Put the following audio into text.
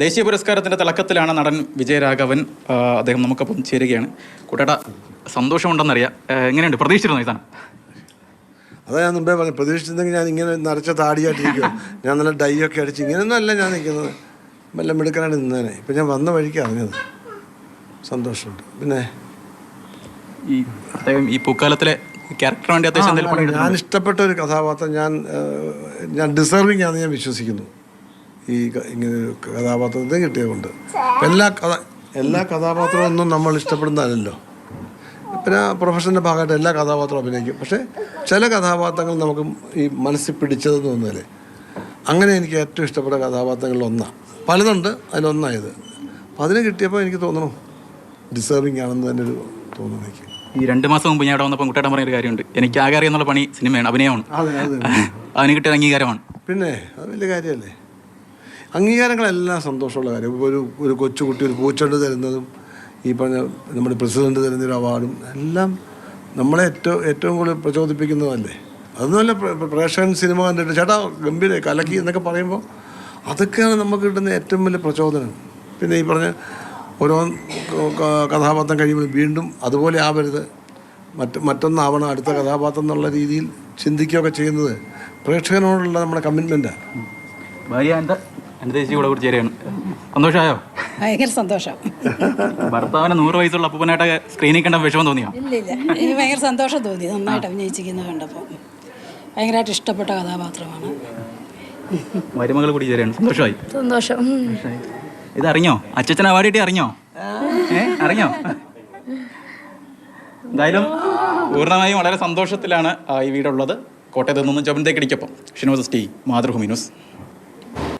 ദേശീയ പുരസ്കാരത്തിൻ്റെ തിളക്കത്തിലാണ് നടൻ വിജയരാഘവൻ. അദ്ദേഹം നമുക്കൊപ്പം ചേരുകയാണ്. കൂട്ടേട്ടാ, സന്തോഷമുണ്ടെന്നറിയാം. എങ്ങനെയുണ്ട്? പ്രതീക്ഷിച്ചിരുന്നു ഇതാണ്? അതാ ഞാൻ മുമ്പേ പറഞ്ഞു, പ്രതീക്ഷിച്ചിരുന്നെങ്കിൽ ഞാൻ ഇങ്ങനെ നരച്ച താടിയായിട്ടിരിക്കും. ഞാൻ നല്ല ഡൈ ഒക്കെ അടിച്ച് ഇങ്ങനെയൊന്നും അല്ല ഞാൻ നിൽക്കുന്നത്. എല്ലാം എടുക്കാനായിട്ട് നിന്നേനെ. ഇപ്പം ഞാൻ വന്ന വഴിക്ക് അറിഞ്ഞത്. സന്തോഷമുണ്ട്. പിന്നെ ഈ പൂക്കാലത്തിലെ ക്യാരക്ടർ വേണ്ടി അത്യാവശ്യം ഞാൻ ഇഷ്ടപ്പെട്ട ഒരു കഥാപാത്രം ഞാൻ ഡിസേർവിങ് ആണെന്ന് ഞാൻ വിശ്വസിക്കുന്നു. ഈ ഇങ്ങനെ ഒരു കഥാപാത്രത്തെ കിട്ടിയതുകൊണ്ട് എല്ലാ കഥാപാത്രവും ഒന്നും നമ്മൾ ഇഷ്ടപ്പെടുന്നതല്ലോ. പിന്നെ പ്രൊഫഷൻ്റെ ഭാഗമായിട്ട് എല്ലാ കഥാപാത്രവും അഭിനയിക്കും. പക്ഷേ ചില കഥാപാത്രങ്ങൾ നമുക്ക് ഈ മനസ്സിൽ പിടിച്ചതെന്ന് തോന്നുന്നില്ലേ, അങ്ങനെ എനിക്ക് ഏറ്റവും ഇഷ്ടപ്പെട്ട കഥാപാത്രങ്ങളിൽ ഒന്നാണ്. പലതുണ്ട്, അതിലൊന്നായത്. അപ്പം അതിന് കിട്ടിയപ്പോൾ എനിക്ക് തോന്നണം ഡിസേർവിങ് ആണെന്ന് തന്നെ ഒരു തോന്നുന്നു എനിക്ക്. ഈ 2 മാസം മുമ്പ് ഞാൻ ഇവിടെ വന്നപ്പോൾ കുട്ടേട്ടൻ പറഞ്ഞൊരു കാര്യമുണ്ട്, എനിക്ക് ആകെ അറിയാന്നുള്ള പണി സിനിമയാണ്, അഭിനയമാണ്. അതിന് കിട്ടിയ അംഗീകാരമാണ്. പിന്നെ അത് വലിയ കാര്യമല്ലേ. അംഗീകാരങ്ങളെല്ലാം സന്തോഷമുള്ള കാര്യം. ഒരു കൊച്ചുകുട്ടി ഒരു പൂച്ചെണ്ട് തരുന്നതും ഈ പറഞ്ഞ നമ്മുടെ പ്രസിഡന്റ് തരുന്നൊരു അവാർഡും എല്ലാം നമ്മളെ ഏറ്റവും കൂടുതൽ പ്രചോദിപ്പിക്കുന്നതല്ലേ. അതൊന്നുമല്ല പ്രേക്ഷകൻ സിനിമ കണ്ടിട്ട് ചേട്ടാ ഗംഭീര കലക്കി എന്നൊക്കെ പറയുമ്പോൾ അതൊക്കെയാണ് നമുക്ക് കിട്ടുന്ന ഏറ്റവും വലിയ പ്രചോദനം. പിന്നെ ഈ പറഞ്ഞ ഓരോ കഥാപാത്രം കഴിയുമ്പോൾ വീണ്ടും അതുപോലെ ആവരുത്, മറ്റൊന്നാവണം അടുത്ത കഥാപാത്രം എന്നുള്ള രീതിയിൽ ചിന്തിക്കുകയൊക്കെ ചെയ്യുന്നത് പ്രേക്ഷകനോടുള്ള നമ്മുടെ കമ്മിറ്റ്മെൻറ്റാണ്. ഭാര്യ എൻ്റെ ചേച്ചി കൂടെ കൂടി ചേരുകയാണ്. സന്തോഷമായോ? ഭയങ്കര സന്തോഷം. ഭർത്താവിന് 100 വയസ്സുള്ള അപ്പൂപ്പനായിട്ട് സ്ക്രീനിൽ കണ്ട വിഷമം തോന്നിയോ? ഇല്ല, എനിക്ക് ഭയങ്കര സന്തോഷം തോന്നി. നന്നായിട്ട് അഭിനയിച്ചിരിക്കുന്നത് കണ്ടപ്പോൾ ഭയങ്കരമായിട്ട് ഇഷ്ടപ്പെട്ട കഥാപാത്രമാണ്. മരുമകൾ കൂടി ചേരുകയാണ്. സന്തോഷമായി? സന്തോഷം. ഇതറിഞ്ഞോ? അച്ഛൻ അവാർഡ് കിട്ടി അറിഞ്ഞോ? അറിഞ്ഞോ? എന്തായാലും പൂർണ്ണമായും വളരെ സന്തോഷത്തിലാണ് ഈ വീടുള്ളത്. കോട്ടയത്ത് നിന്നും ചുമന്തേക്കടിക്കൊപ്പം ഷിനോസ് ടി, മാതൃഭൂമി ന്യൂസ്.